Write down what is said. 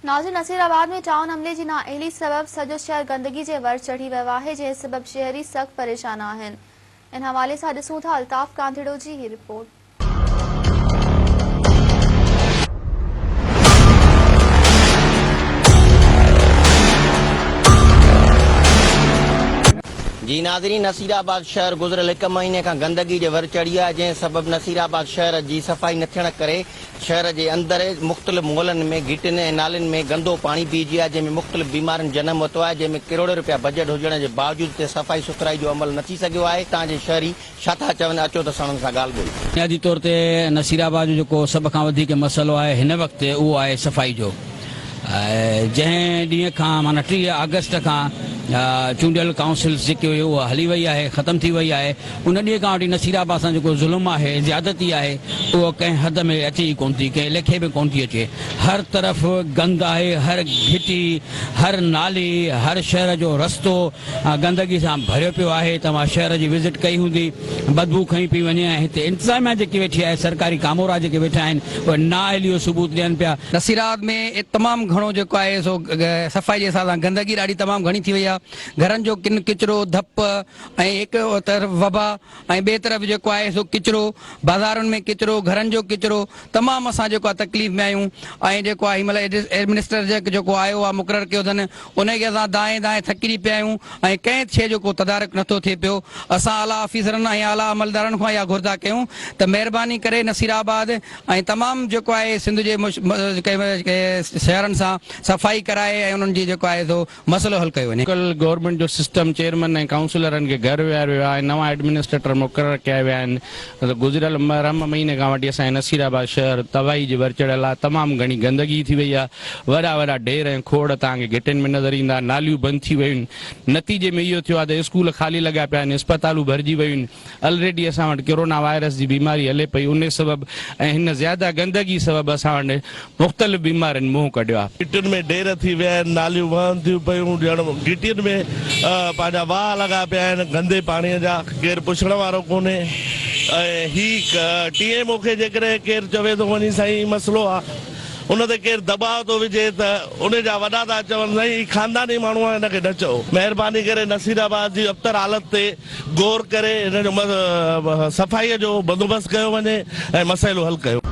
नाज़रीन, नसीराबाद में टाउन अमले जी नाअहली सबब सॼो शहर गंदगी जे वर चढ़ी वियो आहे, जंहिं सबब शहरी सख़्त परेशान आहिनि। इन हवाले सां ॾिसूं था अल्ताफ़ कांधड़ो जी ही रिपोर्ट। जी नाज़रीन, नसीराबाद शहर गुज़िरियल 1 महीने खां गंदगी जे वर चढ़ी आहे, जंहिं सबब नसीराबाद शहर जी सफ़ाई न थियण करे शहर जे अंदरि मुख़्तलिफ़ मोहल्लनि में घिटियुनि ऐं नालियुनि में गंदो पाणी बीहजी आहे, जंहिंमें मुख़्तलिफ़ बीमारियुनि जनम वरितो आहे, जंहिंमें करोड़ों रुपया बजट हुजण जे बावजूदि हिते सफ़ाई सुथराई जो अमल न थी सघियो आहे। तव्हांजे शहरी छा था चवनि, अचो त सणनि सां ॻाल्हि ॿोली। बुनियादी तौर ते नसीराबाद जो जेको सभ खां वधीक मसइलो आहे हिन वक़्तु उहो आहे सफ़ाई जो। जंहिं ॾींहं खां माना 30 अगस्त खां चूंडियल काउंसिल जेके हुई उहा हली वई आहे, ख़तमु थी वई आहे। उन ॾींहं खां वठी नसीराबाद सां जेको ज़ुल्म आहे, ज़्यादती आहे, उहो कंहिं हद में अचे ई कोन थी, कंहिं लेखे में कोन थी अचे। हर तरफ़ गंद आहे, हर घिटी, हर नाली, हर शहर जो रस्तो गंदगी सां भरियो पियो आहे। तव्हां शहर जी विज़िट कई हूंदी, बदबू खई पई वञे। ऐं हिते इंतज़ामिया जेकी वेठी आहे, सरकारी कामोरा जेके वेठा आहिनि, उहे नाअहलियो सबूत ॾियनि पिया। नसीराबाद में तमामु घणो जेको आहे सो सफ़ाई जे हिसाब सां गंदगी ॾाढी तमामु घणी थी वई आहे। घरनि जो किचिरो, धप ऐं हिकु तरफ़ वबा ऐं ॿिए तरफ़ जेको आहे सो किचिरो, बाज़ारुनि में किचिरो, घरनि जो किचिरो, तमामु असां जेको आहे तकलीफ़ में आहियूं। ऐं जेको आहे हिनमहिल एडमिनिस्ट्रेटर जेको आयो आहे, मुक़ररु कयो अथनि, उनखे असां दाएं दाएं थकिजी पिया आहियूं ऐं कंहिं शइ जो को तदारक नथो थिए पियो। असां आला ऑफिसरनि ऐं आला अमलदारनि खां इहा घुर्दा कयूं त महिरबानी करे नसीराबाद ऐं तमामु जेको आहे सिंध जे शहरनि सां सफ़ाई कराए ऐं उन्हनि जी जेको आहे सो मसइलो हल कयो वञे। गवर्नमेंट जो सिस्टम चेयरमैन ऐं काउंसिलरनि खे घर विहारियो वियो आहे, नवां एडमिनिस्ट्रेटर मुक़ररु कया विया आहिनि। गुज़िरियल महीने खां वठी असांजे नसीराबाद शहर तबाही जे वर चढ़ियल आहे। तमामु घणी गंदगी थी वई आहे, वॾा वॾा ढेर ऐं खोड़ तव्हांखे घिटियुनि में नज़र ईंदा, नालियूं बंदि थी वियूं आहिनि। नतीजे में इहो थियो आहे त स्कूल ख़ाली लॻा पिया आहिनि, अस्पतालूं भरिजी वियूं आहिनि। ऑलरेडी असां वटि कोरोना वायरस जी बीमारी हले पई, उन सबबु ऐं हिन ज़्यादा गंदगी सबबु असां वटि मुख़्तलिफ़ बीमारियुनि मुंहुं कढियो आहे। घिटियुनि में ढेर थी विया आहिनि, नालियूं वहनि थियूं पियूं, घिटियुनि में पंहिंजा वाह लॻा पिया आहिनि गंदे पाणीअ जा, केरु पुछण वारो कोन्हे। ऐं ही TMO खे जेकॾहिं केरु चवे थो वञी साईं मसइलो आहे, उन ते केरु दबाव थो विझे त उन जा वॾा था चवनि न ही ख़ानदानी माण्हू आहे, हिनखे न चओ। महिरबानी करे नसीराबाद जी अबतर हालत ते गौर करे हिन जो सफ़ाईअ जो बंदोबस्तु कयो वञे ऐं मसइलो हल कयो।